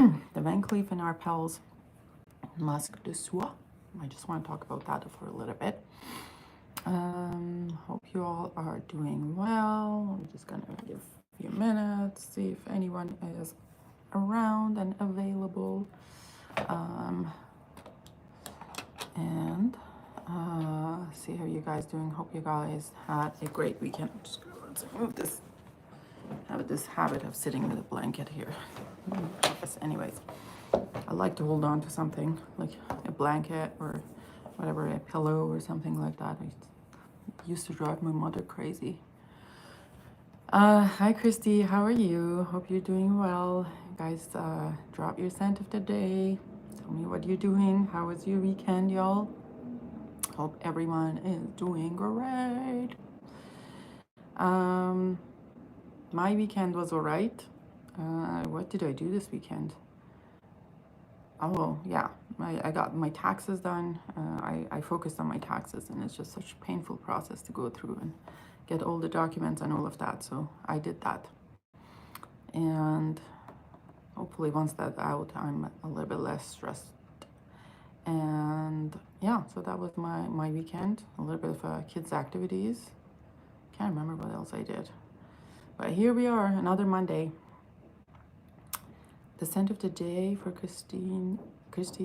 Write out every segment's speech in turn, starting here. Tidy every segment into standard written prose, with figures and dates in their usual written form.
the Van Cleef Arpels Musc De Soie. I just want to talk about that for a little bit. Hope you all are doing well. I'm just gonna give a few minutes, see if anyone is around and available. And see how you guys doing. Hope you guys had a great weekend. Just let's move this. Have this habit of sitting with a blanket here. Anyways, I like to hold on to something like a blanket or whatever, a pillow or something like that. It used to drive my mother crazy. Hi Christy, how are you? Hope you're doing well. Guys, drop your scent of the day. Tell me what you're doing. How was your weekend, y'all? Hope everyone is doing great. My weekend was all right. What did I do this weekend? Oh yeah, I got my taxes done. I focused on my taxes, and it's just such a painful process to go through and get all the documents and all of that. So I did that, and hopefully once that's out, I'm a little bit less stressed. And yeah, so that was my weekend. A little bit of kids activities. Can't remember what else I did. But here we are, another Monday. The scent of the day for Christy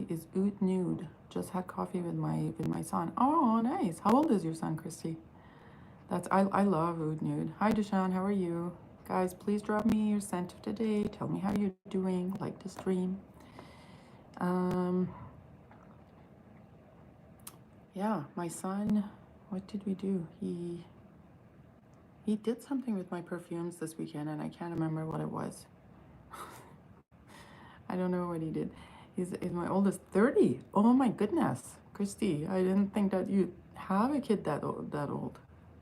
is Oud Nude. Just had coffee with my son. Oh, nice. How old is your son, Christy? I love Oud Nude. Hi, Deshaun. How are you? Guys, please drop me your scent of the day. Tell me how you're doing. Like the stream. Yeah, my son. What did we do? He did something with my perfumes this weekend, and I can't remember what it was. I don't know what he did. He's my oldest, 30. Oh my goodness, Christy, I didn't think that you have a kid that old.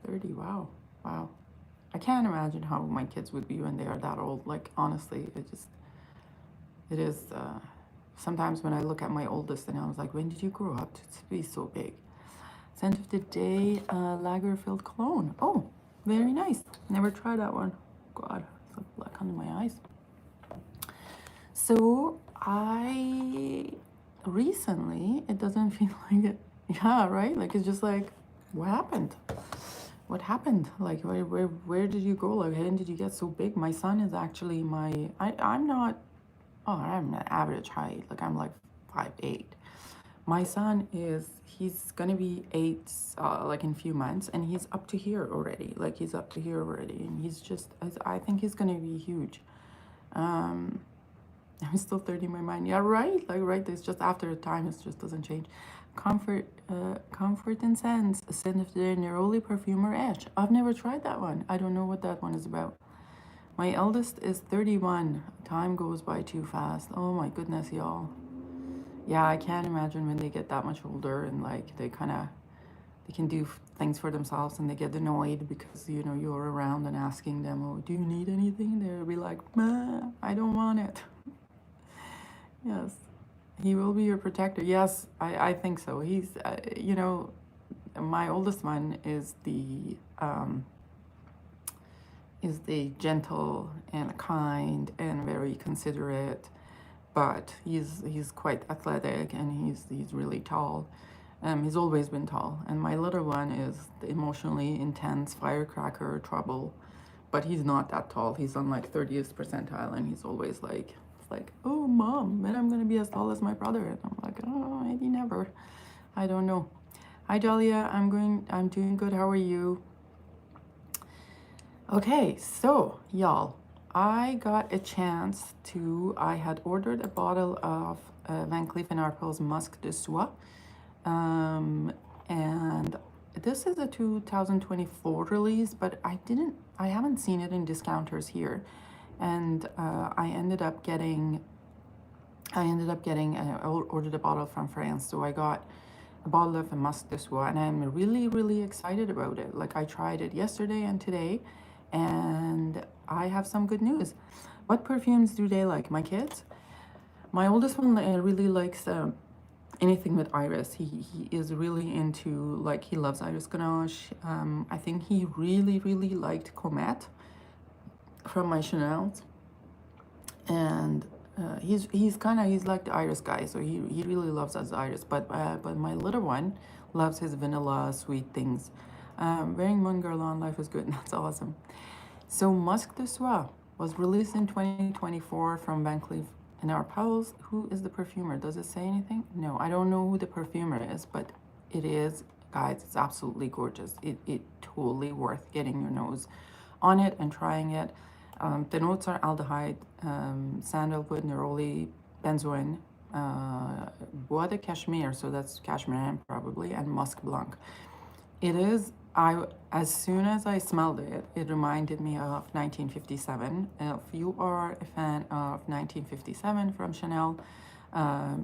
30, wow. I can't imagine how my kids would be when they are that old. Like, honestly, it is, sometimes when I look at my oldest and I was like, when did you grow up to be so big? Scent of the day, lager-filled cologne. Oh, very nice. Never tried that one. God, it's like black under my eyes. So I recently, it doesn't feel like it. Yeah, right? Like, it's just like, what happened? What happened? Like, where did you go? Like, when did you get so big? My son is actually I'm not, I'm an average height. Like, I'm like 5'8". My son he's gonna be 8, like in a few months, and he's up to here already. Like, he's up to here already, and he's just, I think he's gonna be huge. I'm still 30 in my mind. Yeah, right. Like, right. It's just after a time, it just doesn't change. Comfort and Sense, a scent of the Neroli Perfume or Edge. I've never tried that one. I don't know what that one is about. My eldest is 31. Time goes by too fast. Oh my goodness, y'all. Yeah, I can't imagine when they get that much older and like they can do things for themselves, and they get annoyed because, you know, you're around and asking them, oh, do you need anything? They'll be like, nah, I don't want it. Yes, he will be your protector. Yes, I think so. He's, you know, my oldest one is the gentle and kind and very considerate, but he's quite athletic, and he's really tall. He's always been tall. And my little one is the emotionally intense firecracker trouble, but he's not that tall. He's on like 30th percentile, and he's always like, it's like, oh mom, when I'm gonna be as tall as my brother? And I'm like, oh, maybe never. I don't know. Hi Dahlia, I'm doing good. How are you? Okay, so y'all, I got a chance to, I had ordered a bottle of Van Cleef Arpels Musc De Soie, and this is a 2024 release, but I haven't seen it in discounters here, and I ended up getting, ordered a bottle from France, so I got a bottle of a Musc De Soie, and I'm really excited about it. Like, I tried it yesterday and today, and I have some good news. What perfumes do they like, my kids? My oldest one really likes anything with iris. He is really into, like, he loves Iris Ganache. I think he really liked Comet from my Chanel's, and he's like the iris guy, so he really loves his iris. But my little one loves his vanilla sweet things. Wearing Moon Girl on Life is good. That's awesome. So Musc De Soie was released in 2024 from Van Cleef and Arpels. Who is the perfumer? Does it say anything? No, I don't know who the perfumer is, but it is, guys, it's absolutely gorgeous. It totally worth getting your nose on it and trying it. The notes are aldehyde, sandalwood, neroli, benzoin, bois de cashmere, so that's cashmere probably, and musk blanc. It is, as soon as I smelled it, it reminded me of 1957. If you are a fan of 1957 from Chanel,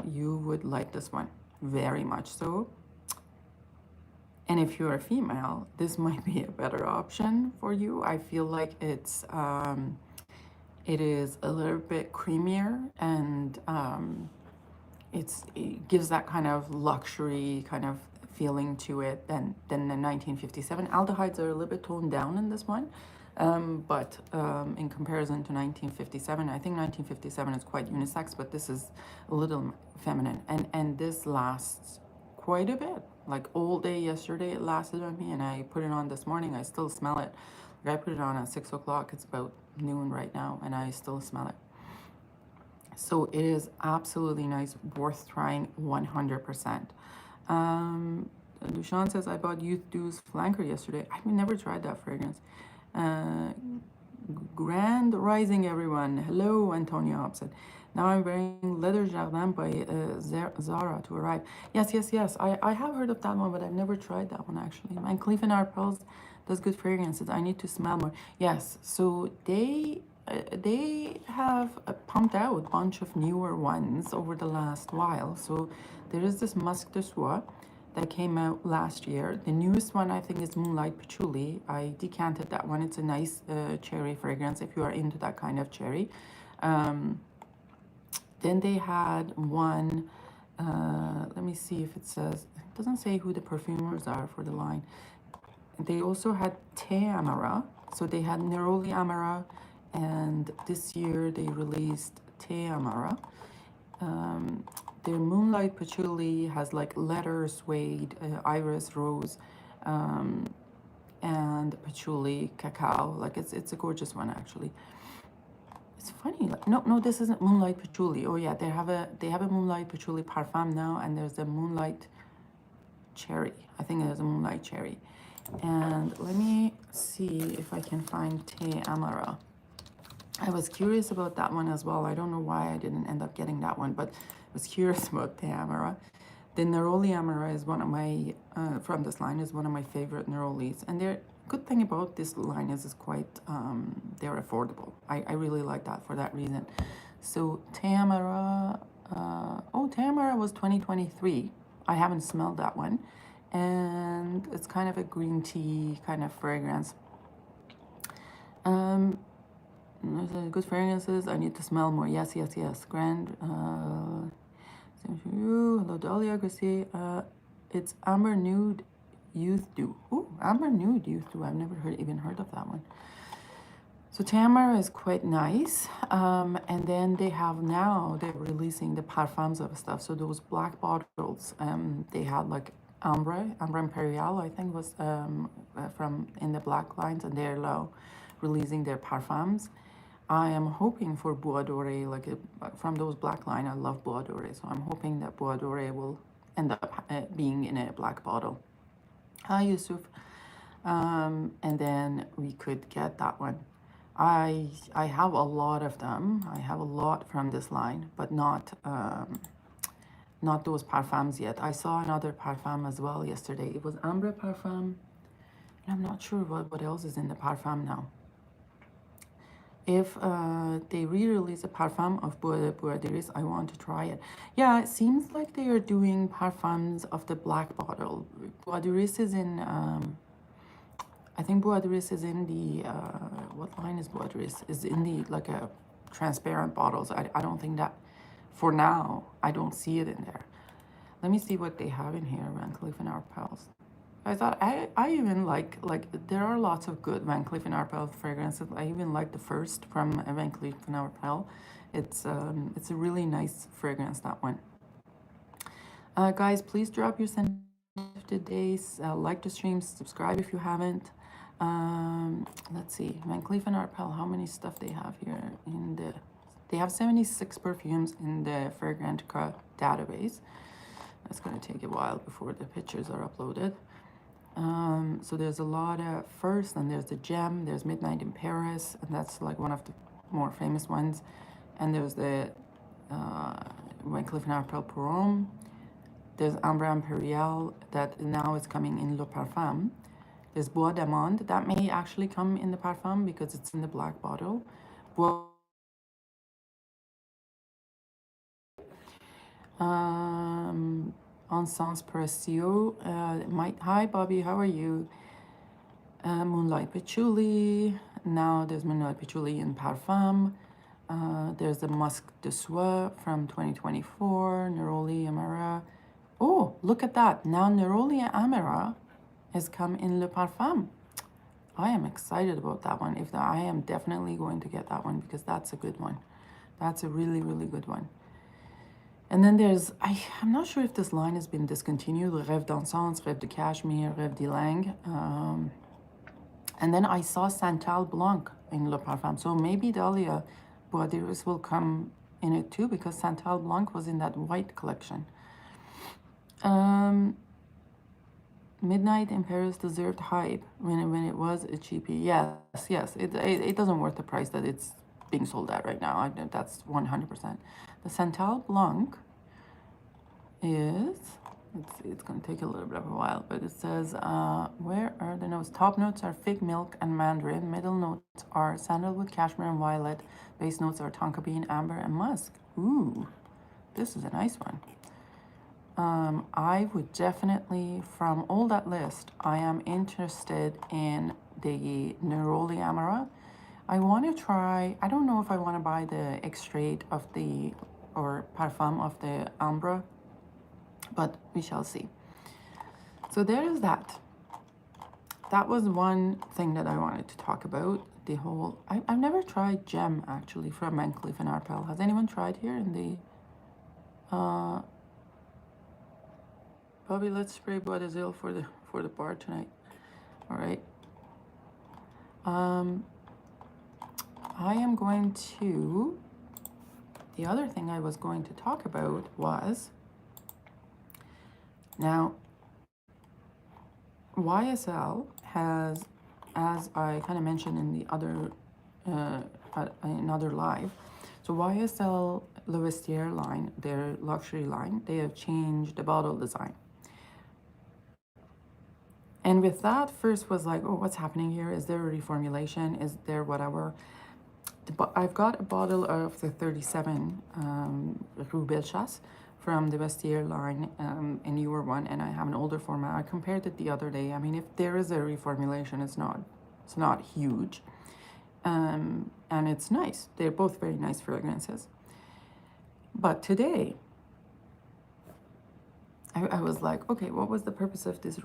you would like this one very much so. And if you're a female, this might be a better option for you. I feel like it is a little bit creamier, and it gives that kind of luxury kind of feeling to it than the 1957. Aldehydes are a little bit toned down in this one, but in comparison to 1957, I think 1957 is quite unisex, but this is a little feminine, and this lasts quite a bit. Like all day yesterday it lasted on me, and I put it on this morning. I still smell it. Like I put it on at 6 o'clock. It's about noon right now, and I still smell it. So it is absolutely nice, worth trying 100%. Dushan says, I bought Youth Dew's Flanker yesterday. I've never tried that fragrance. Grand Rising, everyone. Hello, Antonia Hobson. Now I'm wearing Leather Jardin by Zara to arrive. Yes. I have heard of that one, but I've never tried that one actually. And Cleef Arpels does good fragrances. I need to smell more. Yes, so they have pumped out a bunch of newer ones over the last while. So there is this Musc De Soie that came out last year. The newest one I think is Moonlight Patchouli. I decanted that one. It's a nice cherry fragrance if you are into that kind of cherry. Then they had one, let me see if it says, it doesn't say who the perfumers are for the line. They also had Te Amara. So they had Neroli Amara, and this year they released Te Amara. Their Moonlight Patchouli has like leather, suede, iris, rose, and patchouli, cacao. Like it's a gorgeous one actually. It's funny, like no, this isn't Moonlight Patchouli. Oh yeah, they have a Moonlight Patchouli Parfum now, and there's a Moonlight Cherry. I think there's a Moonlight Cherry. And let me see if I can find Te Amara. I was curious about that one as well. I don't know why I didn't end up getting that one, but I was curious about Te Amara. The Neroli Amara is one of my, from this line, is one of my favorite Nerolis. And the good thing about this line is it's quite, they're affordable. I really like that for that reason. So Te Amara, Te Amara was 2023. I haven't smelled that one. And it's kind of a green tea kind of fragrance. Good fragrances. I need to smell more. Yes. Grand. Hello, Dahlia Gracie. It's Amber Nude Youth Dew. Ooh, Amber Nude Youth Dew. I've never even heard of that one. So Te Amara is quite nice. And then they have now, they're releasing the parfums of stuff. So those black bottles, they had like Ambre Imperial, I think was from in the black lines, and they're now releasing their parfums. I am hoping for Bois Doré, like from those black line. I love Bois Doré, so I'm hoping that Bois Doré will end up being in a black bottle. Hi, Yusuf. And then we could get that one. I have a lot of them. I have a lot from this line, but not those parfums yet. I saw another parfum as well yesterday. It was Ambre Parfum. And I'm not sure what else is in the parfum now. If they re-release a parfum of Bois d'Iris, I want to try it. Yeah, it seems like they are doing parfums of the black bottle. Bois d'Iris is in, I think Bois d'Iris is in the, what line is Bois d'Iris? Is in the, like a transparent bottles. I don't think that, for now, I don't see it in there. Let me see what they have in here, Van Cleef & Arpels. I thought I even like there are lots of good Van Cleef & Arpels fragrances. I even like the first from Van Cleef & Arpels. It's a really nice fragrance, that one. Guys, please drop your sensitive days, like the stream, subscribe if you haven't. Let's see, Van Cleef & Arpels, how many stuff they have here in the, they have 76 perfumes in the Fragrantica database. That's going to take a while before the pictures are uploaded. So there's a lot of first, and there's the Gem, there's Midnight in Paris, and that's like one of the more famous ones. And there's the Van Cleef & Arpels Perfume. There's Ambre Imperial that now is coming in Le Parfum. There's Bois d'Amande that may actually come in the Parfum because it's in the black bottle. Bois Encens Précieux. Hi Bobby, how are you? Moonlight Patchouli. Now there's Moonlight Patchouli in Parfum. There's the Musc De Soie from 2024. Neroli Amara. Oh, look at that. Now Neroli Amara has come in Le Parfum. I am excited about that one. I am definitely going to get that one because that's a good one. That's a really, really good one. And then there's, I'm not sure if this line has been discontinued. Rêve d'Encens, Rêve de Cashmere, Rêve d'Ylang. And then I saw Santal Blanc in Le Parfum. So maybe Dahlia Bois d'Iris will come in it too because Santal Blanc was in that white collection. Midnight in Paris deserved hype when it was a cheapie. Yes. It doesn't worth the price that it's being sold at right now. That's 100%. The Santal Blanc is, it's going to take a little bit of a while, but it says, where are the notes? Top notes are fig, milk, and mandarin. Middle notes are sandalwood, cashmere, and violet. Base notes are tonka bean, amber, and musk. Ooh, this is a nice one. I would definitely, from all that list, I am interested in the Neroli Amara. I want to try, I don't know if I want to buy the extrait of the, or Parfum of the Ambre, but we shall see. So there is that. That was one thing that I wanted to talk about. The whole, I've never tried Gem actually from Van Cleef & Arpels. Has anyone tried here in the, Bobby, let's spray Bois d'Azil for the bar tonight. All right. I am going to, the other thing I was going to talk about was, now, YSL has, as I kind of mentioned in the other, another live, so YSL Le Vestiaire line, their luxury line, they have changed the bottle design. And with that, first was like, oh, what's happening here? Is there a reformulation? Is there whatever? I've got a bottle of the 37 Rue Bellechasse from the Vestiaire line, a newer one, and I have an older format. I compared it the other day. I mean, if there is a reformulation, it's not huge, and it's nice. They're both very nice fragrances. But today, I was like, okay, what was the purpose of this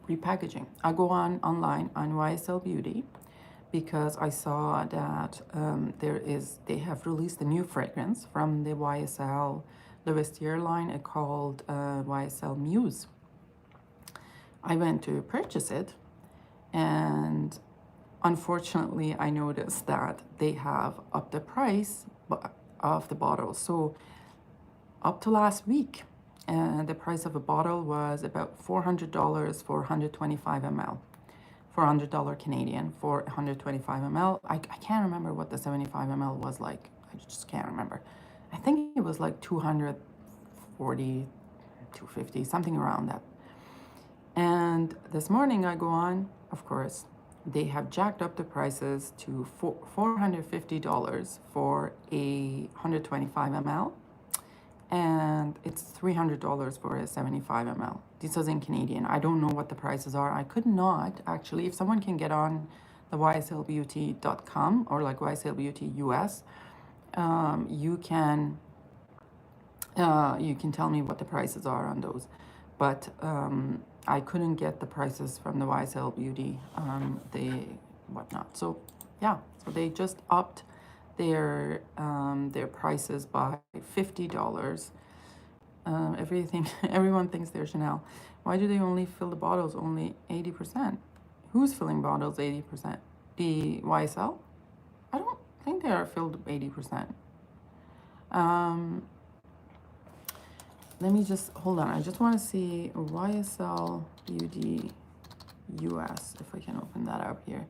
repackaging? I go online on YSL Beauty because I saw that they have released a new fragrance from the YSL Le Vestiaire line called YSL Muse. I went to purchase it, and unfortunately I noticed that they have upped the price of the bottle. So up to last week, the price of a bottle was about $400 for 125 ml. $400 Canadian for 125 ml. I can't remember what the 75 ml was like. I just can't remember. I think it was like 240, 250, something around that. And this morning I go on, of course, they have jacked up the prices to $450 for a 125 ml. And it's $300 for a 75 ml. This is in Canadian. I don't know what the prices are. I could not actually, if someone can get on the yslbeauty.com or like YSL Beauty US, you can tell me what the prices are on those. but I couldn't get the prices from the YSL Beauty, they whatnot. So yeah, so they just upped their prices by $50. Everything, everyone thinks they're Chanel. Why do they only fill the bottles only 80%? Who's filling bottles 80%? The YSL? I don't think they are filled 80%. Let me just, hold on. I just want to see YSL Beauty US, if I can open that up here.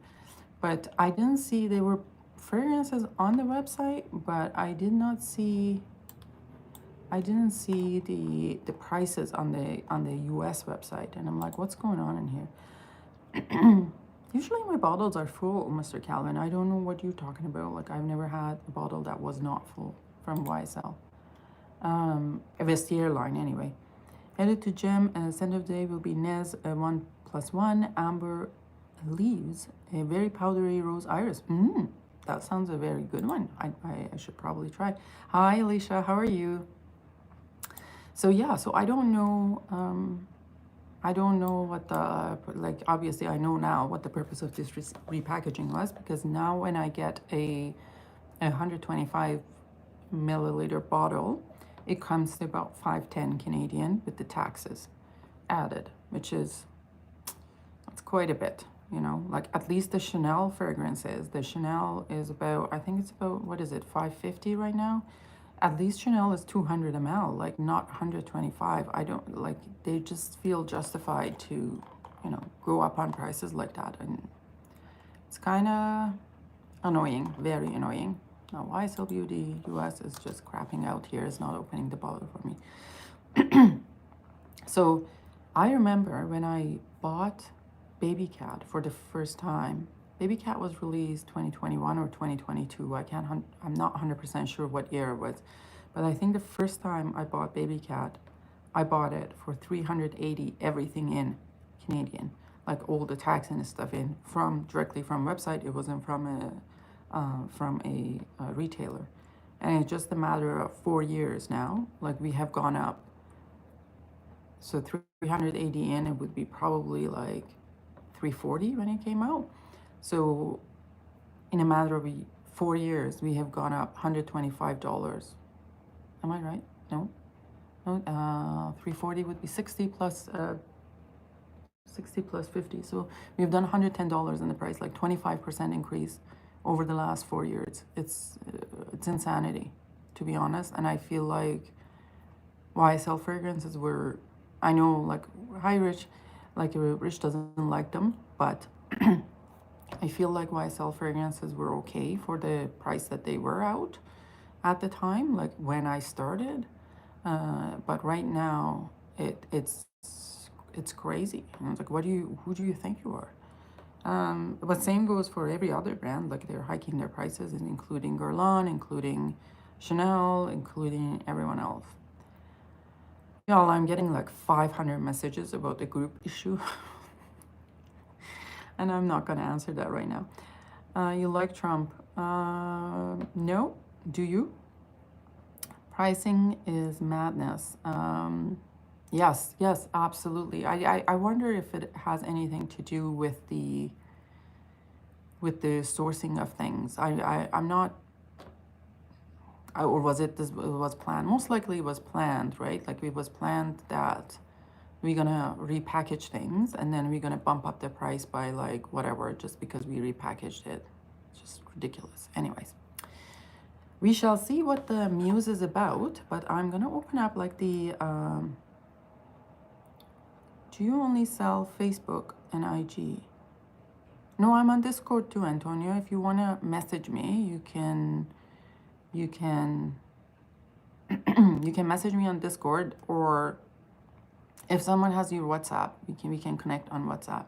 But I didn't see, they were fragrances on the website, but I did not see, I didn't see the prices on the US website. And I'm like, what's going on in here? Usually my bottles are full, Mr. Calvin. I don't know what you're talking about. Like, I've never had a bottle that was not full from YSL. A Vestiaire line anyway. Headed to gym, scent of the day will be Nez 1+1 Amber Leaves, a very powdery rose iris. That sounds a very good one. I should probably try. Hi Alicia, how are you? So yeah, so I don't know what the, like, obviously I know now what the purpose of this repackaging was, because now when I get a 125 milliliter bottle, it comes to about 510 Canadian with the taxes added, which is, that's quite a bit, you know. Like, at least the Chanel fragrances, the Chanel is about, I think it's about, what is it, 550 right now? At least Chanel is 200 ml, like not 125. I don't, like, they just feel justified to, you know, go up on prices like that. And it's kind of annoying, very annoying. Now, YSL Beauty US is just crapping out here. It's not opening the bottle for me. So I remember when I bought Baby Cat for the first time. Baby Cat was released 2021 or 2022. I'm not 100% sure what year it was. But I think the first time I bought Baby Cat, I bought it for 380, everything in Canadian. Like all the tax and stuff in, directly from website. It wasn't from a retailer. And it's just a matter of 4 years now. Like, we have gone up. So 380 in, it would be probably like 340 when it came out. So in a matter of 4 years, we have gone up $125. Am I right? No? No, 340 would be 60 plus 50. So we've done $110 in the price, like 25% increase over the last 4 years. It's insanity, to be honest. And I feel like YSL fragrances were, I know, like, hi Rich, like Rich doesn't like them, but I feel like YSL fragrances were okay for the price that they were out at the time, like when I started. But right now, it's crazy. And it's like, who do you think you are? But same goes for every other brand. Like, they're hiking their prices, including Guerlain, including Chanel, including everyone else. Y'all, I'm getting like 500 messages about the group issue. And I'm not going to answer that right now. You like Trump? No. Do you? Pricing is madness. Yes, absolutely. I wonder if it has anything to do with the sourcing of things. I'm not, or was it was planned? Most likely it was planned, right? Like, it was planned that we're gonna repackage things and then we're gonna bump up the price by like whatever, just because we repackaged it. It's just ridiculous. Anyways, we shall see what the Muse is about, but I'm gonna open up like the, do you only sell Facebook and IG? No, I'm on Discord too, Antonio. If you wanna message me, you can you can message me on Discord, or if someone has your WhatsApp, we can connect on WhatsApp.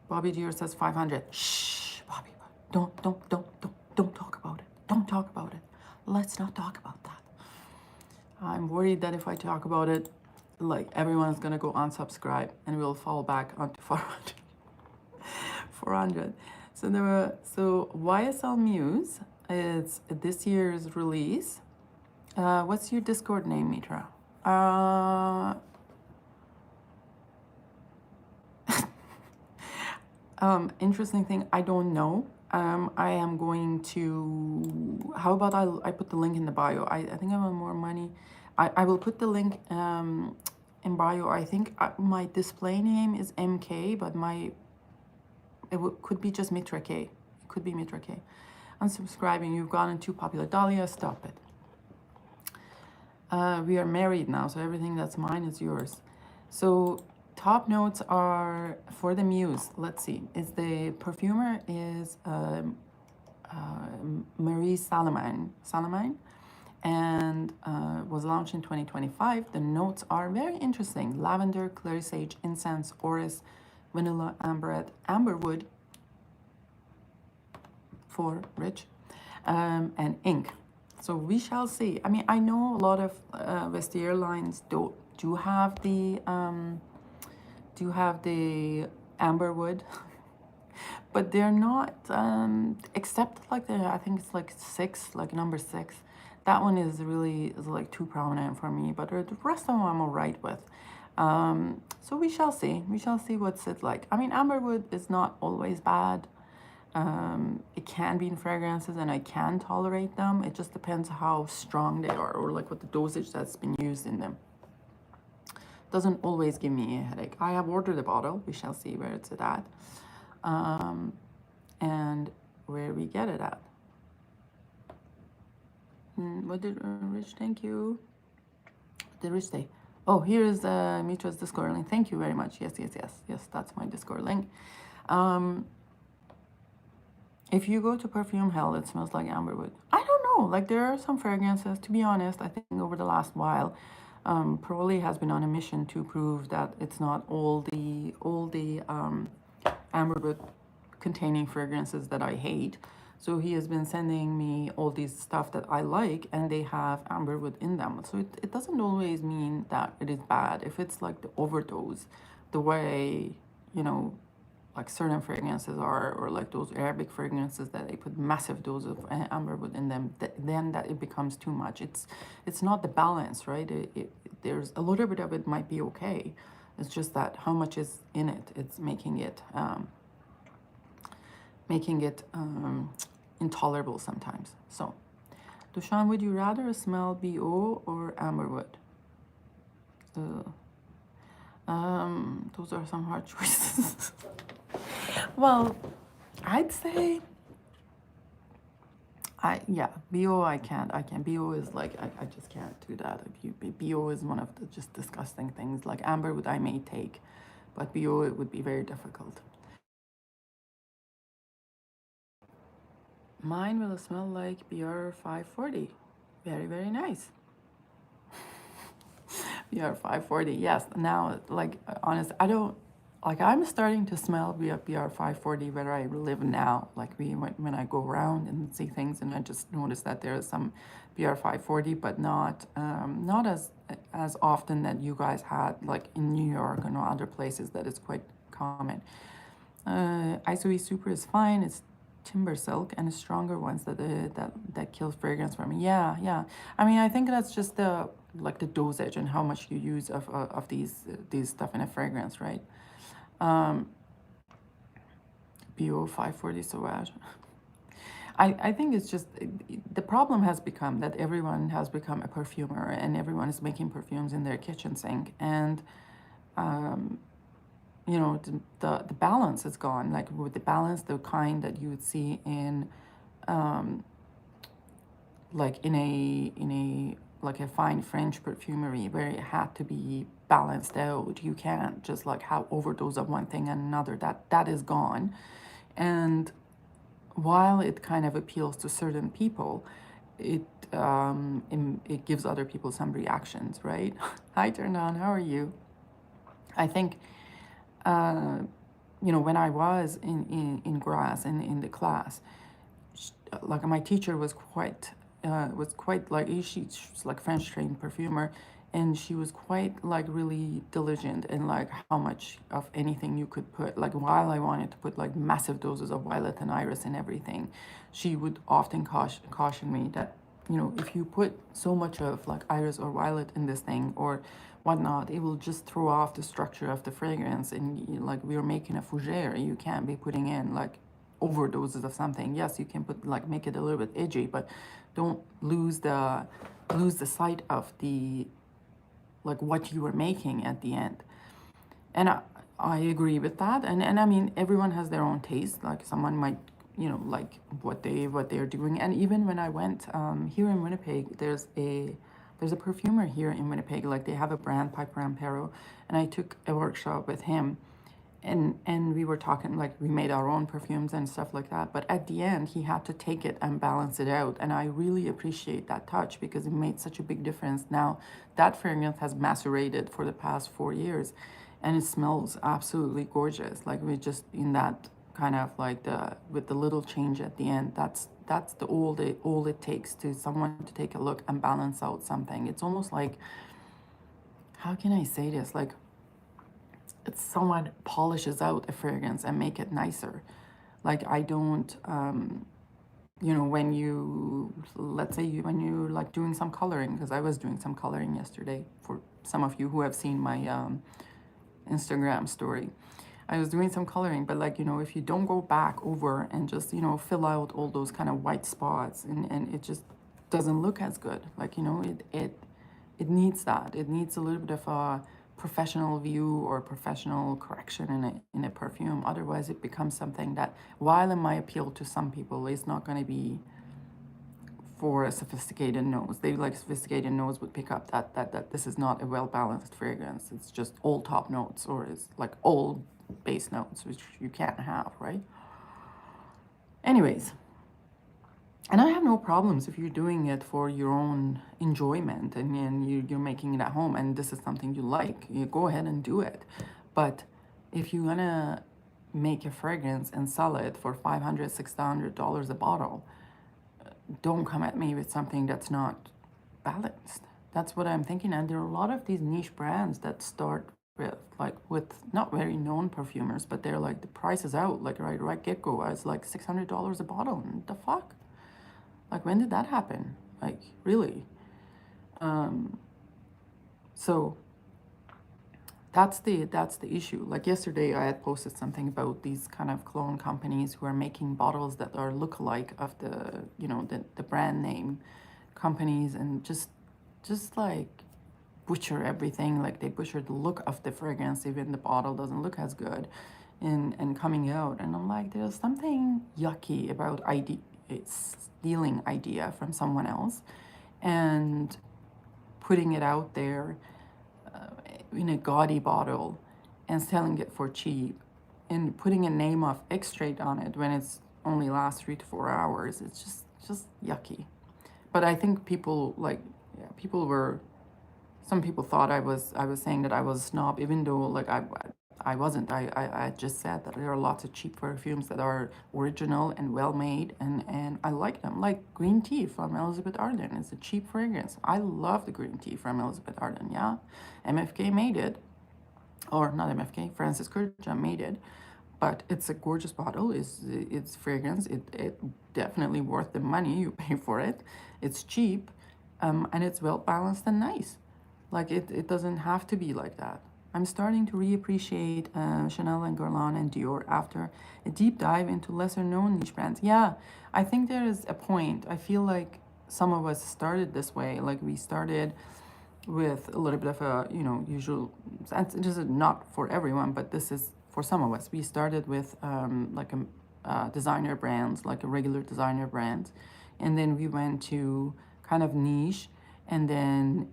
Bobby Deere says 500. Shh, Bobby, don't talk about it. Don't talk about it. Let's not talk about that. I'm worried that if I talk about it, like, everyone's gonna go unsubscribe and we'll fall back onto 400. 400. So YSL Muse is this year's release. What's your Discord name, Mitra? Interesting thing, I don't know. I am going to, how about I put the link in the bio. I think I want more money. I will put the link in bio. I think my display name is MK, but could be just Mitra-K. It could be Mitra-K. Unsubscribing, you've gotten too popular. Dahlia, stop it. We are married now, so everything that's mine is yours. So top notes are for the Muse. Let's see. Is the perfumer is Marie Salamine, and was launched in 2025. The notes are very interesting: lavender, clary sage, incense, orris, vanilla, amberwood for rich, and ink. So we shall see. I mean, I know a lot of Vestiaire lines do have the amberwood, but they're not except like I think it's like 6, like number 6. That one is like too prominent for me, but the rest of them I'm alright with. So we shall see. We shall see what's it like. I mean, amberwood is not always bad. It can be in fragrances and I can tolerate them. It just depends how strong they are or like what the dosage that's been used in them. Doesn't always give me a headache. I have ordered a bottle. We shall see where it's at and where we get it at. What did Rich? Thank you. What did Rich say? Oh, here is Mitra's Discord link. Thank you very much. Yes, that's my Discord link. If you go to Perfume Hell, it smells like amberwood. I don't know. Like, there are some fragrances, to be honest, I think over the last while, Proli has been on a mission to prove that it's not all the amberwood containing fragrances that I hate. So he has been sending me all these stuff that I like, and they have amberwood in them. So it doesn't always mean that it is bad. If it's like the overdose, the way, you know, like certain fragrances are, or like those Arabic fragrances that they put massive doses of amberwood in them, then that it becomes too much. It's not the balance, right? There's a little bit of it might be okay. It's just that how much is in it, it's making it intolerable sometimes. So, Dushan, would you rather smell BO or amberwood? Those are some hard choices. Well, I'd say, BO I can't. BO is like, I just can't do that. BO is one of the just disgusting things. Like amberwood I may take, but BO it would be very difficult. Mine will smell like BR 540. Very, very nice. BR 540, yes. Now, like, honest, I don't, like, I'm starting to smell BR 540 where I live now. Like, when I go around and see things, and I just notice that there is some BR 540, but not as often that you guys had, like in New York and other places that is quite common. ISOE Super is fine. It's timber silk and stronger ones that kills fragrance for me. Yeah. I mean, I think that's just the dosage and how much you use of these stuff in a fragrance, right? BO 540 Sauvage. I think it's just, the problem has become that everyone has become a perfumer and everyone is making perfumes in their kitchen sink, and you know, the balance is gone. Like with the balance, the kind that you would see in like in a like a fine French perfumery where it had to be balanced out. You can't just like have overdose of one thing and another. That is gone. And while it kind of appeals to certain people, it gives other people some reactions, right? Hi, Turnan, how are you? I think, you know, when I was in Graz and in the class, like my teacher was quite like, she's like French trained perfumer, and she was quite like really diligent in like how much of anything you could put. Like while I wanted to put like massive doses of violet and iris and everything, she would often caution me that you know, if you put so much of like iris or violet in this thing or whatnot, it will just throw off the structure of the fragrance. And like we're making a fougere, you can't be putting in like overdoses of something. Yes, you can put like make it a little bit edgy, but don't lose the sight of the like what you were making at the end. And I agree with that. And I mean, everyone has their own taste. Like someone might, you know, like what they're doing. And even when I went here in Winnipeg, there's a perfumer here in Winnipeg. Like they have a brand, Piper Ampero, and I took a workshop with him. And we were talking, like we made our own perfumes and stuff like that, but at the end he had to take it and balance it out, and I really appreciate that touch because it made such a big difference. Now that fragrance has macerated for the past 4 years and it smells absolutely gorgeous. Like we're just in that kind of like the with the little change at the end. That's the all it takes to someone to take a look and balance out something. It's almost like, how can I say this, like it's someone polishes out a fragrance and make it nicer. Like I don't, you know, when you, let's say when you like doing some coloring, because I was doing some coloring yesterday for some of you who have seen my Instagram story. I was doing some coloring, but like, you know, if you don't go back over and just, you know, fill out all those kind of white spots and it just doesn't look as good. Like, you know, it needs that. It needs a little bit of a professional view or professional correction in a perfume. Otherwise, it becomes something that, while it might appeal to some people, is not going to be for a sophisticated nose. They like sophisticated nose would pick up that this is not a well-balanced fragrance. It's just all top notes, or it's like all base notes, which you can't have, right? Anyways, and I have no problems if you're doing it for your own enjoyment and you're making it at home and this is something you like, you go ahead and do it. But if you're gonna make a fragrance and sell it for $500, $600 a bottle, don't come at me with something that's not balanced. That's what I'm thinking. And there are a lot of these niche brands that start with not very known perfumers, but they're like, the price is out, like right get-go, it's like $600 a bottle. And the fuck? Like, when did that happen? Like, really? So that's the issue. Like yesterday, I had posted something about these kind of clone companies who are making bottles that are look-alike of the, you know, the brand name companies, and just like butcher everything. Like they butcher the look of the fragrance, even the bottle doesn't look as good, and coming out. And I'm like, there's something yucky about stealing idea from someone else and putting it out there in a gaudy bottle and selling it for cheap and putting a name of extrait on it when it's only lasts 3 to 4 hours. It's just yucky. But I think people like, yeah, some people thought I was saying that I was a snob, even though like I wasn't. I just said that there are lots of cheap perfumes that are original and well made, and I like them. Like green tea from Elizabeth Arden is a cheap fragrance. I love the green tea from Elizabeth Arden. Yeah, MFK made it, or not MFK, Francis Kurkdjian made it, but it's a gorgeous bottle. It's fragrance. It definitely worth the money you pay for it. It's cheap, and it's well balanced and nice. Like it doesn't have to be like that. I'm starting to reappreciate Chanel and Guerlain and Dior after a deep dive into lesser known niche brands. Yeah, I think there is a point. I feel like some of us started this way. Like we started with a little bit of a, you know, usual, this is not for everyone, but this is for some of us. We started with like a designer brands, like a regular designer brand. And then we went to kind of niche, and then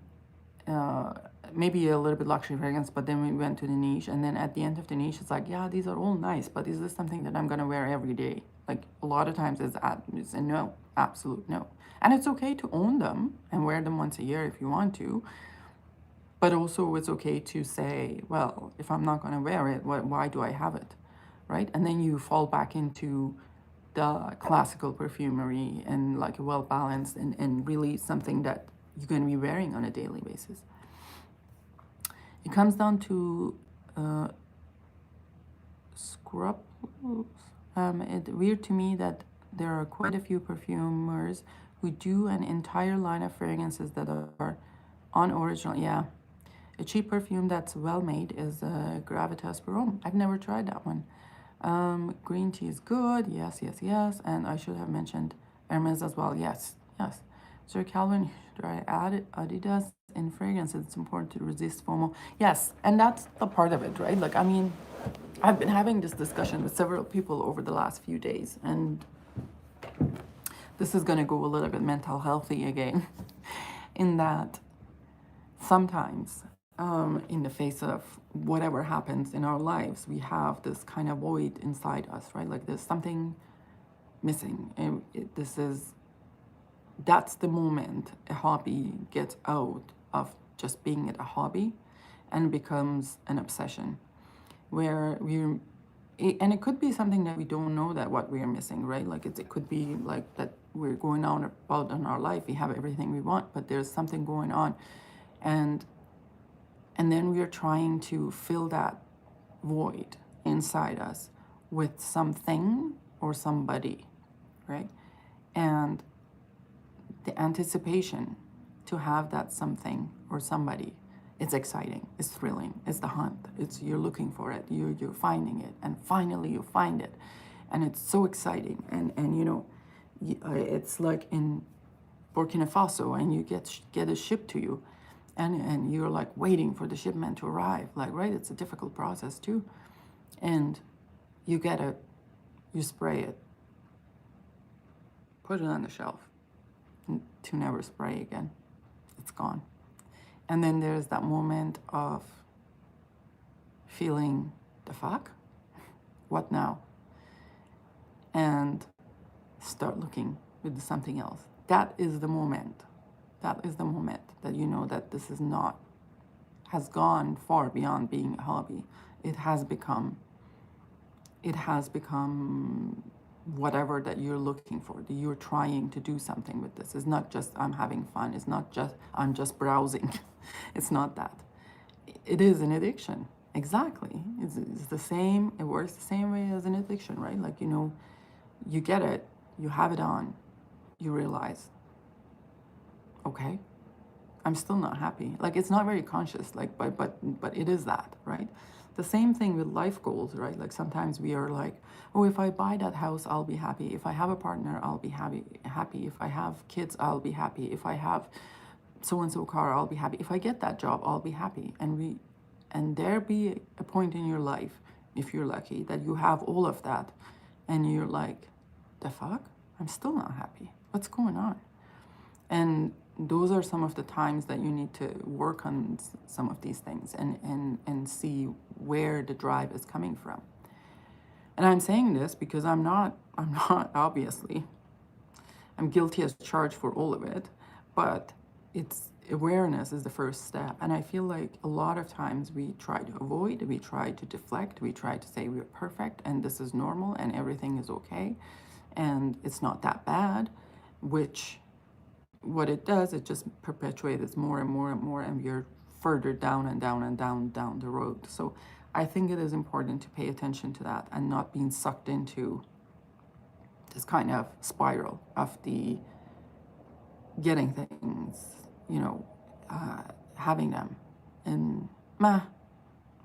maybe a little bit luxury fragrance, but then we went to the niche, and then at the end of the niche, it's like, yeah, these are all nice, but is this something that I'm gonna wear every day? Like a lot of times it's a no, absolute no. And it's okay to own them and wear them once a year if you want to, but also it's okay to say, well, if I'm not gonna wear it, why do I have it, right? And then you fall back into the classical perfumery and like well balanced and really something that you're going to be wearing on a daily basis. It comes down to scruples. It's weird to me that there are quite a few perfumers We do an entire line of fragrances that are unoriginal. Yeah, a cheap perfume that's well made is Gravitas Parome. I've never tried that one. Green tea is good. Yes, yes, yes. And I should have mentioned Hermes as well. Yes, yes. Sir Calvin, should I add Adidas in fragrances? It's important to resist FOMO. Yes, and that's the part of it, right? Like, I mean, I've been having this discussion with several people over the last few days, and this is going to go a little bit mental healthy again, in that sometimes in the face of whatever happens in our lives, we have this kind of void inside us, right? Like there's something missing. And that's the moment a hobby gets out of just being a hobby and becomes an obsession, where and it could be something that we don't know that what we are missing, right? Like it could be like that we're going on about in our life, we have everything we want, but there's something going on, and then we are trying to fill that void inside us with something or somebody, right? And the anticipation to have that something or somebody, it's exciting, it's thrilling, it's the hunt, it's you're looking for it, you're finding it, and finally you find it, and it's so exciting. And you know, it's like in Burkina Faso, and you get a ship to you, and you're like waiting for the shipment to arrive, like, right? It's a difficult process too. And you get it, you spray it, put it on the shelf, to never spray again. It's gone. And then there's that moment of feeling, the fuck? What now? And start looking with something else. That is the moment. That is the moment that you know that this is not, has gone far beyond being a hobby. It has become whatever that you're looking for, that you're trying to do something with this. It's not just I'm having fun. It's not just I'm just browsing. It's not that. It is an addiction. Exactly. It's the same, it works the same way as an addiction, right? Like, you know, you get it, you have it on, you realize, okay, I'm still not happy. Like, it's not very conscious, like, but it is that, right? The same thing with life goals, right? Like sometimes we are like, oh, if I buy that house, I'll be happy. If I have a partner, I'll be happy. If I have kids, I'll be happy. If I have so-and-so car, I'll be happy. If I get that job, I'll be happy. And there be a point in your life, if you're lucky, that you have all of that, and you're like, the fuck? I'm still not happy. What's going on? And those are some of the times that you need to work on some of these things and see where the drive is coming from. And I'm saying this because I'm not obviously, I'm guilty as charged for all of it, but it's awareness is the first step. And I feel like a lot of times we try to avoid, we try to deflect, we try to say we're perfect and this is normal and everything is okay and it's not that bad, which what it does, it just perpetuates more and more and more, and we're further down and down and down the road. So I think it is important to pay attention to that and not being sucked into this kind of spiral of the getting things, you know, having them and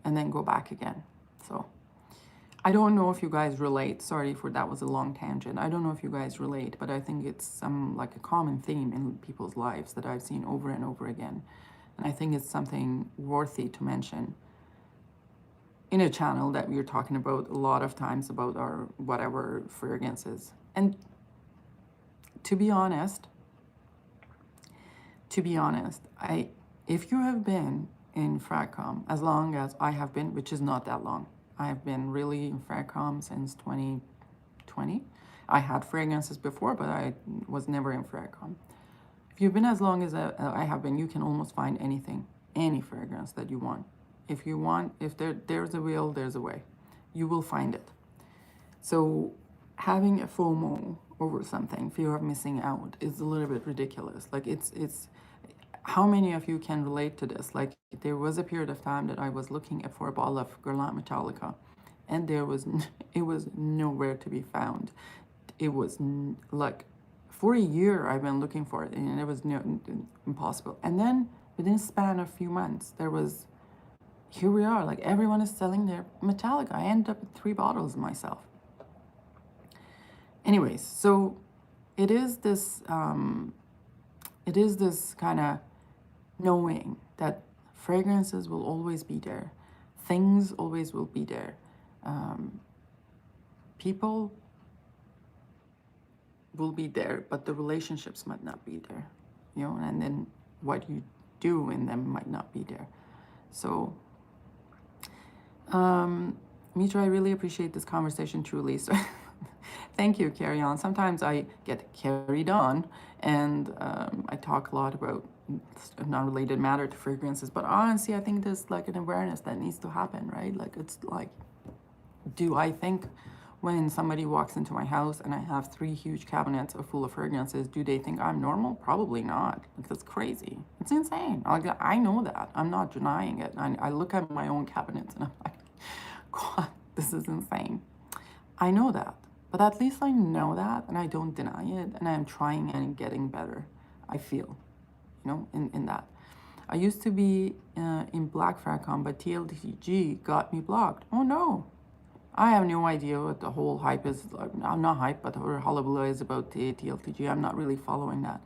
and then go back again. So I don't know if you guys relate. Sorry for that was a long tangent. I don't know if you guys relate, but I think it's some like a common theme in people's lives that I've seen over and over again. And I think it's something worthy to mention in a channel that we're talking about a lot of times about our whatever fragrances. And to be honest, if you have been in Fragcom as long as I have been, which is not that long, I have been really in Fragcom since 2020. I had fragrances before, but I was never in Fragcom. If you've been as long as I have been, you can almost find anything, any fragrance that you want. If you want, if there's a will, there's a way. You will find it. So having a FOMO over something, fear of missing out, is a little bit ridiculous. Like it's how many of you can relate to this? Like there was a period of time that I was looking for a bottle of Guerlain Metallica, and it was nowhere to be found. It was like for a year I've been looking for it, and it was impossible. And then within a span of a few months, here we are, like everyone is selling their metallic. I ended up with 3 bottles myself. Anyways, so it is this kind of knowing that fragrances will always be there, things always will be there, people will be there, but the relationships might not be there, you know, and then what you do in them might not be there. So Mitra, I really appreciate this conversation, truly. So thank you, Carry On. Sometimes I get carried on and I talk a lot about non-related matter to fragrances, but honestly, I think there's like an awareness that needs to happen, right? Like, it's like, do I think when somebody walks into my house and I have 3 huge cabinets full of fragrances, do they think I'm normal? Probably not. Like, that's crazy. It's insane. Like, I know that. I'm not denying it. I look at my own cabinets and I'm like, God, this is insane. I know that. But at least I know that and I don't deny it, and I'm trying and getting better, I feel, you know, in that. I used to be in Black Fracom, but TLTG got me blocked. Oh no. I have no idea what the whole hype is. I'm not hype, but her hullabaloo is about the TLTG. I'm not really following that.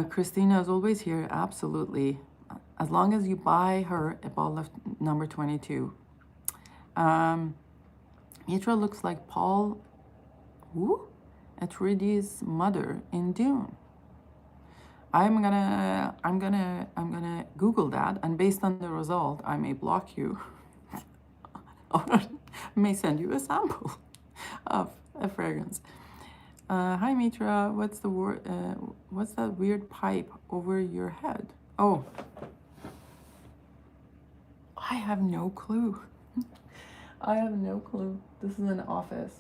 Christina is always here, absolutely. As long as you buy her a bottle of number 22. Mitra looks like Paul Atreides' mother in Dune. I'm gonna Google that, and based on the result, I may block you. Or may send you a sample of a fragrance. Hi Mitra, what's the word? What's that weird pipe over your head? Oh, I have no clue. I have no clue. This is an office.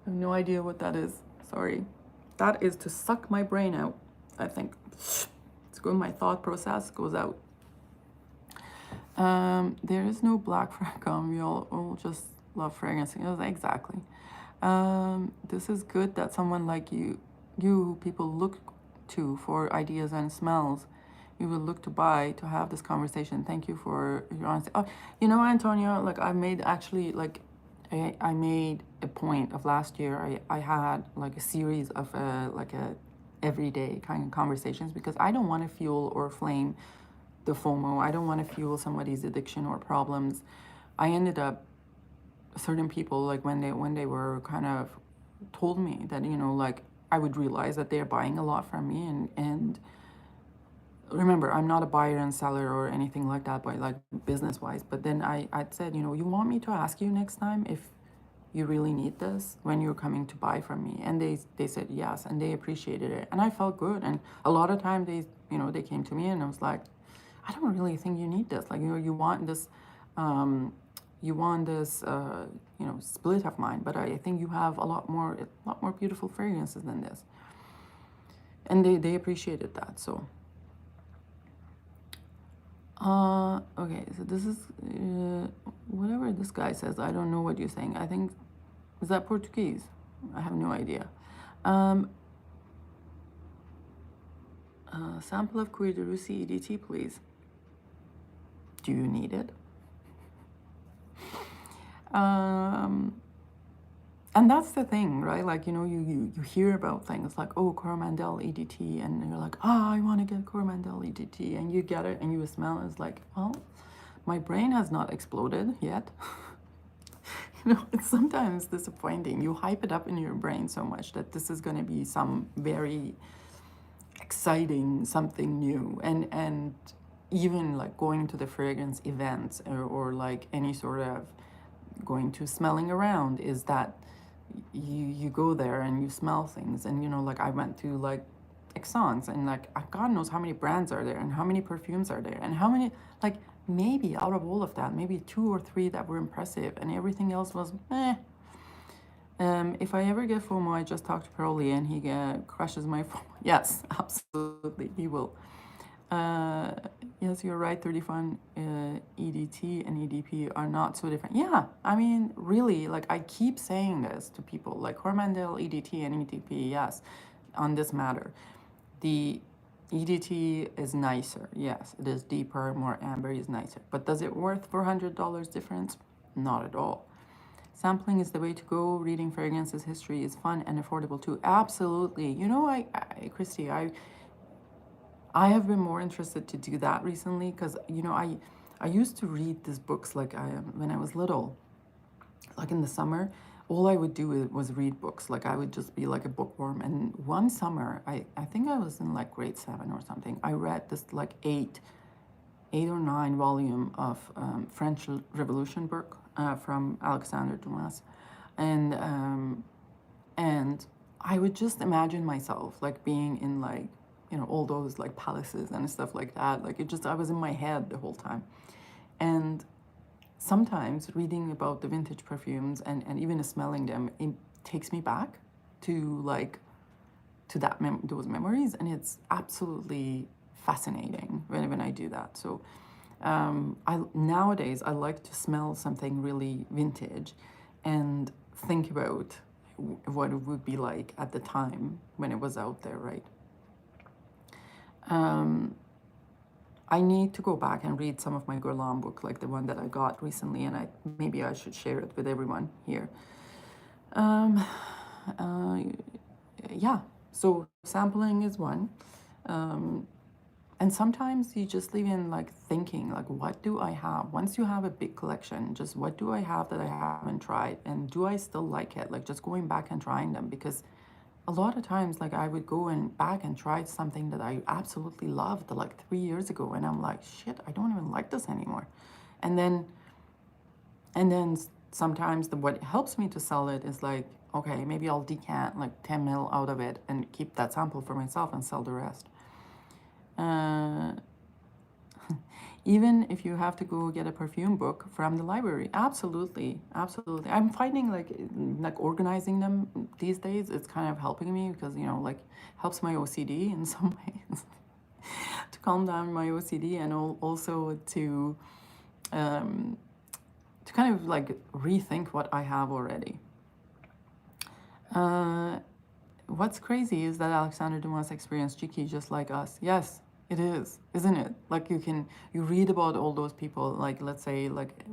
I have no idea what that is. Sorry. That is to suck my brain out, I think. It's good. My thought process goes out. There is no Black Fracom. We all just love fragrance. Exactly. This is good that someone like you people look to for ideas and smells. You will look to buy to have this conversation. Thank you for your honesty. Oh, you know, Antonio, like I made actually like I made a point of last year. I had like a series of like a everyday kind of conversations, because I don't want to fuel or flame the FOMO. I don't want to fuel somebody's addiction or problems. I ended up, certain people, like when they were kind of told me that, you know, like I would realize that they're buying a lot from me, and remember, I'm not a buyer and seller or anything like that, but like business wise. But then I'd said, you know, you want me to ask you next time if you really need this when you're coming to buy from me? And they said yes, and they appreciated it, and I felt good. And a lot of time they, you know, they came to me and I was like, I don't really think you need this. Like, you know, you want this, you know, split of mine, but I think you have a lot more beautiful fragrances than this. And they appreciated that. So okay, so this is whatever this guy says. I don't know what you're saying. I think, is that Portuguese? I have no idea. Sample of Cuir de Russie EDT, please. Do you need it? And that's the thing, right? Like, you know, you hear about things like, oh, Coromandel EDT, and you're like, oh, I want to get Coromandel EDT, and you get it and you smell it. It's like, well, my brain has not exploded yet. You know, it's sometimes disappointing. You hype it up in your brain so much that this is going to be some very exciting, something new, and even like going to the fragrance events or like any sort of going to smelling around, is that you go there and you smell things. And, you know, like I went to like Exxon's, and like God knows how many brands are there and how many perfumes are there and how many, like maybe out of all of that, maybe 2 or 3 that were impressive, and everything else was meh. If I ever get FOMO, I just talk to Pearly and he crushes my FOMO. Yes, absolutely, he will. Yes, you're right, 31 EDT and EDP are not so different. Yeah, I mean, really, like I keep saying this to people, like Coromandel, EDT and EDP, yes, on this matter. The EDT is nicer. Yes, it is deeper, more amber is nicer. But does it worth $400 difference? Not at all. Sampling is the way to go. Reading fragrances history is fun and affordable too. Absolutely. You know, Christy, I have been more interested to do that recently because, you know, I used to read these books like when I was little, like in the summer. All I would do was read books. Like I would just be like a bookworm. And one summer, I think I was in like grade 7 or something. I read this like eight or nine volume of French Revolution book from Alexander Dumas, and I would just imagine myself like being in like, you know, all those like palaces and stuff like that. Like I was in my head the whole time. And sometimes reading about the vintage perfumes and even smelling them, it takes me back to like to those memories, and it's absolutely fascinating when I do that. So nowadays I like to smell something really vintage and think about what it would be like at the time when it was out there, right? I need to go back and read some of my Guerlain book, like the one that I got recently, and maybe I should share it with everyone here. Yeah, so sampling is one. And sometimes you just leave in like thinking, like, what do I have? Once you have a big collection, just what do I have that I haven't tried? And do I still like it? Like just going back and trying them, because a lot of times, like I would go back and try something that I absolutely loved like 3 years ago, and I'm like, shit, I don't even like this anymore. And then sometimes what helps me to sell it is like, okay, maybe I'll decant like 10 ml out of it and keep that sample for myself and sell the rest. Even if you have to go get a perfume book from the library, absolutely, absolutely. I'm finding like organizing them these days, it's kind of helping me because, you know, like helps my OCD in some ways to calm down my OCD, and also to kind of like rethink what I have already. What's crazy is that Alexander Dumas experienced Cheeky just like us. Yes, it is, isn't it? Like you read about all those people, like let's say like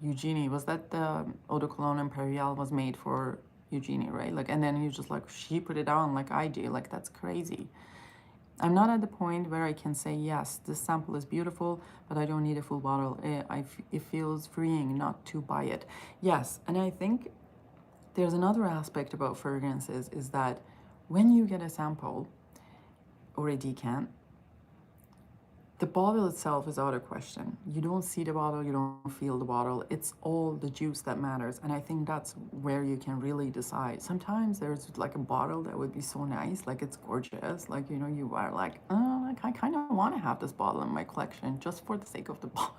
Eugenie, was that the Eau de Cologne Imperial was made for Eugenie, right? Like, and then you just like, she put it on like I do, like that's crazy. I'm not at the point where I can say, yes, this sample is beautiful, but I don't need a full bottle. It feels freeing not to buy it. Yes, and I think there's another aspect about fragrances is that when you get a sample or a decant, the bottle itself is out of question. You don't see the bottle, you don't feel the bottle. It's all the juice that matters. And I think that's where you can really decide. Sometimes there's like a bottle that would be so nice, like it's gorgeous. Like, you know, you are like, oh, like I kind of want to have this bottle in my collection just for the sake of the bottle.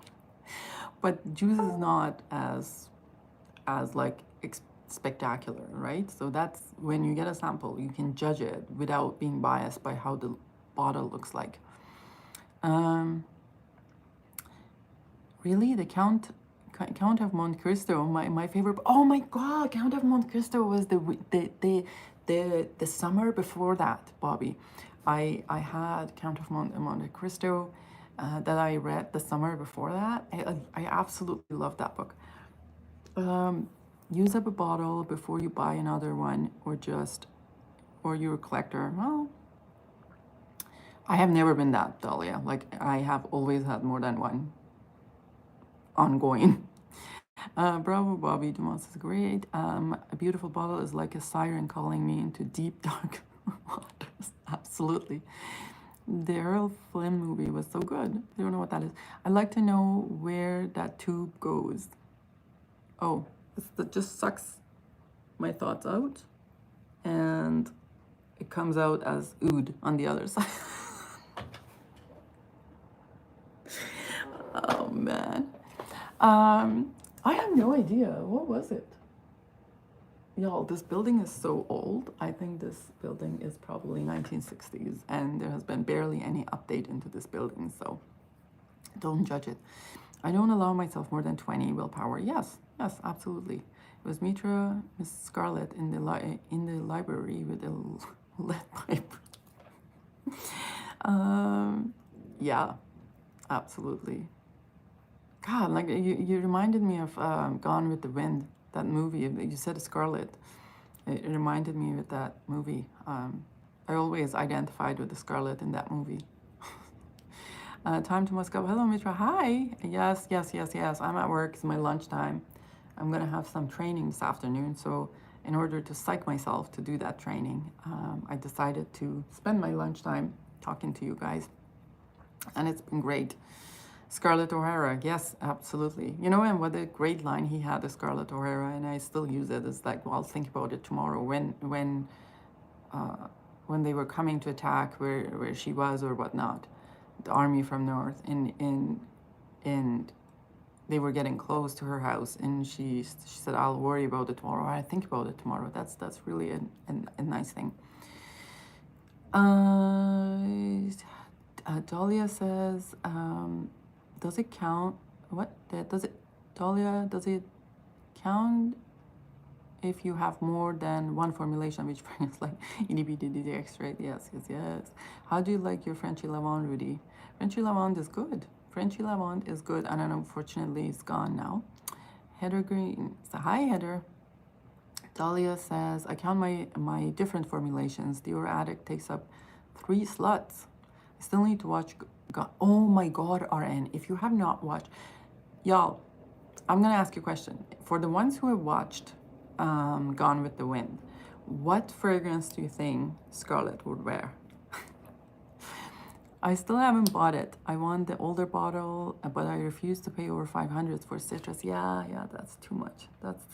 But juice is not as like spectacular, right? So that's when you get a sample, you can judge it without being biased by how the bottle looks like. Really, the Count of Monte Cristo, my favorite. Oh my God, Count of Monte Cristo was the summer before that, Bobby. I had Count of Monte Cristo that I read the summer before that. I absolutely love that book. Use up a bottle before you buy another one, or you're a collector. Well, I have never been that, Dahlia. Like, I have always had more than one ongoing. Bravo, Bobby. Dumas is great. A beautiful bottle is like a siren calling me into deep, dark waters. Absolutely. The Errol Flynn movie was so good. I don't know what that is. I'd like to know where that tube goes. Oh, that just sucks my thoughts out, and it comes out as oud on the other side. Oh man. I have no idea. What was it? Y'all, this building is so old. I think this building is probably 1960s, and there has been barely any update into this building, so don't judge it. I don't allow myself more than 20 willpower. Yes, absolutely. It was Mitra, Miss Scarlett in the library with a lead pipe. Yeah, absolutely. God, like you reminded me of Gone with the Wind, that movie. You said Scarlet. It reminded me of that movie. I always identified with the Scarlet in that movie. Time to Moscow. Hello, Mitra. Hi. Yes, yes, yes, yes. I'm at work. It's my lunchtime. I'm going to have some training this afternoon. So, in order to psych myself to do that training, I decided to spend my lunchtime talking to you guys. And it's been great. Scarlett O'Hara, yes, absolutely. You know, and what a great line he had, the Scarlett O'Hara, and I still use it. It's like, well, I'll think about it tomorrow when they were coming to attack where she was or whatnot, the army from north, and they were getting close to her house, and she said, "I'll worry about it tomorrow. I think about it tomorrow." That's really a nice thing. Dahlia says, does it count? What? Does it, Dahlia, does it count if you have more than one formulation, which is like EDB, extract? Yes, yes, yes. How do you like your Frenchy Lavande, Rudy? Frenchy Lavande is good. Frenchy Lavande is good, and unfortunately it's gone now. Heather Green, so hi Heather. Dahlia says, I count my different formulations. Dior Addict takes up 3 slots. I still need to watch. Oh my God, RN. If you have not watched, y'all, I'm going to ask you a question. For the ones who have watched Gone with the Wind, what fragrance do you think Scarlett would wear? I still haven't bought it. I want the older bottle, but I refuse to pay over 500 for citrus. Yeah, that's too much. That's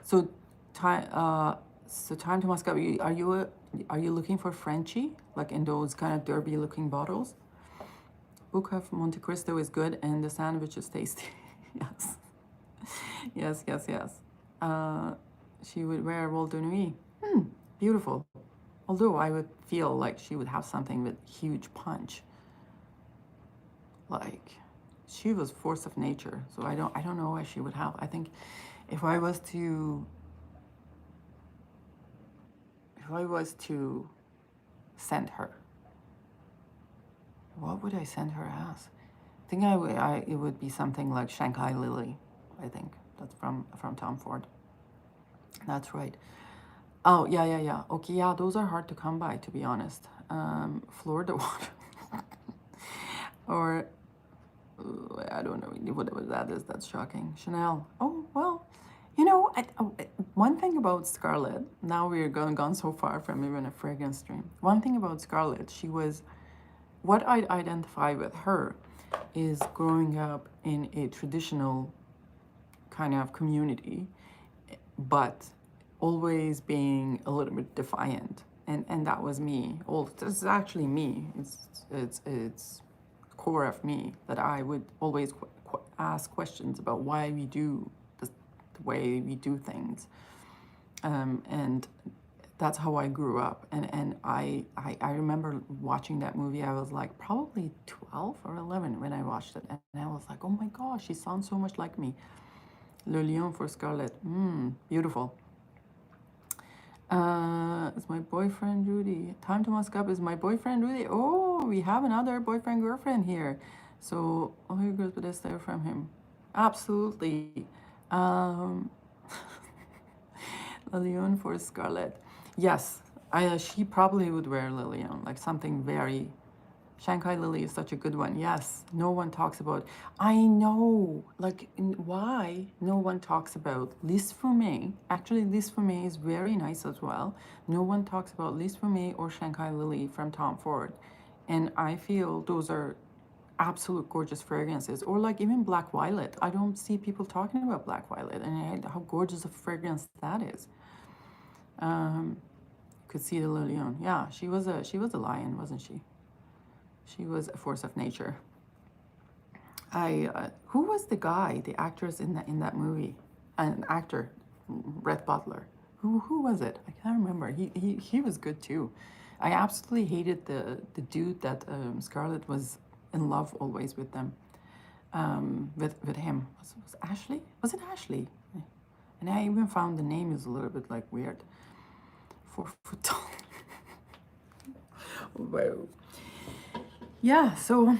so time to Moscow. Are you looking for Frenchy, like in those kind of derby looking bottles? Book of Monte Cristo is good, and the sandwich is tasty. Yes, yes, yes, yes. She would wear Rôle de Nuit. Beautiful. Although I would feel like she would have something with huge punch. Like, she was force of nature, so I don't know what she would have. I think if I was to send her, what would I send her as? I think it would be something like Shanghai Lily. I think that's from Tom Ford. That's right. Oh, yeah. Okay, yeah, those are hard to come by, to be honest. Fleur de Water. Or, I don't know, whatever that is, that's shocking. Chanel. Oh, well, you know, one thing about Scarlett, now we're gone so far from even a fragrance stream. One thing about Scarlett, what I identify with her is growing up in a traditional kind of community, but always being a little bit defiant, and that was me. It's actually me. It's core of me that I would always ask questions about why we do the way we do things, and that's how I grew up. And I remember watching that movie. I was like probably 12 or 11 when I watched it, and I was like, oh my gosh, she sounds so much like me. Le Lion for Scarlett. Beautiful. It's my boyfriend Rudy. Time to mask up is my boyfriend Rudy. Oh, we have another boyfriend girlfriend here. So all your girls but stay from him. Absolutely. Le Lion for Scarlett. Yes, she probably would wear Le Lion, like something very. Shanghai Lily is such a good one. Yes, no one talks about. I know, like, why no one talks about Lis Fumé. Actually, Lis Fumé is very nice as well. No one talks about Lis Fumé or Shanghai Lily from Tom Ford. And I feel those are absolute gorgeous fragrances. Or like even Black Violet. I don't see people talking about Black Violet and how gorgeous a fragrance that is. Could see the Lilion. Yeah, she was a lion, wasn't she? She was a force of nature. Who was the guy, the actress in that movie? An actor, Rhett Butler. Who was it? I can't remember. He was good too. I absolutely hated the dude that Scarlett was in love always with them. With him. Was Ashley? Was it Ashley? And I even found the name is a little bit like weird. 4 foot tall. Whoa. Yeah, so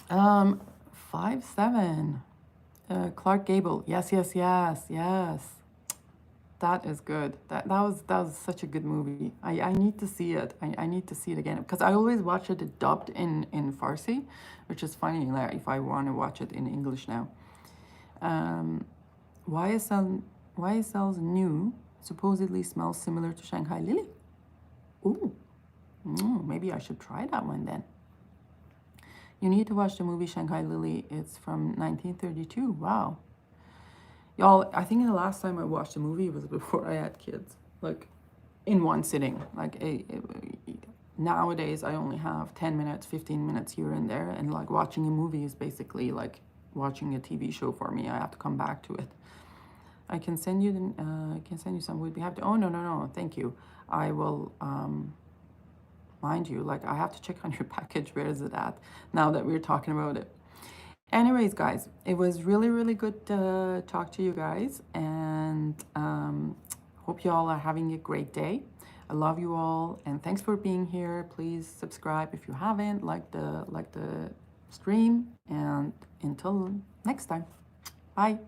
5'7". Clark Gable. Yes, yes, yes, yes. That is good. That was such a good movie. I need to see it. I need to see it again because I always watch it dubbed in Farsi, which is funny. Like if I want to watch it in English now. Um, YSL's new supposedly smells similar to Shanghai Lily. Ooh, maybe I should try that one then. You need to watch the movie Shanghai Lily. It's from 1932. Wow. Y'all, I think the last time I watched a movie was before I had kids. Like, in one sitting. Like, nowadays I only have 10 minutes, 15 minutes here and there. And, like, watching a movie is basically like watching a TV show for me. I have to come back to it. I can send you some. We'd be happy to. Oh, no. Thank you. I will, mind you, like, I have to check on your package. Where is it at? Now that we're talking about it. Anyways, guys, it was really, really good to talk to you guys, and hope you all are having a great day. I love you all, and thanks for being here. Please subscribe if you haven't, like the stream, and until next time, bye.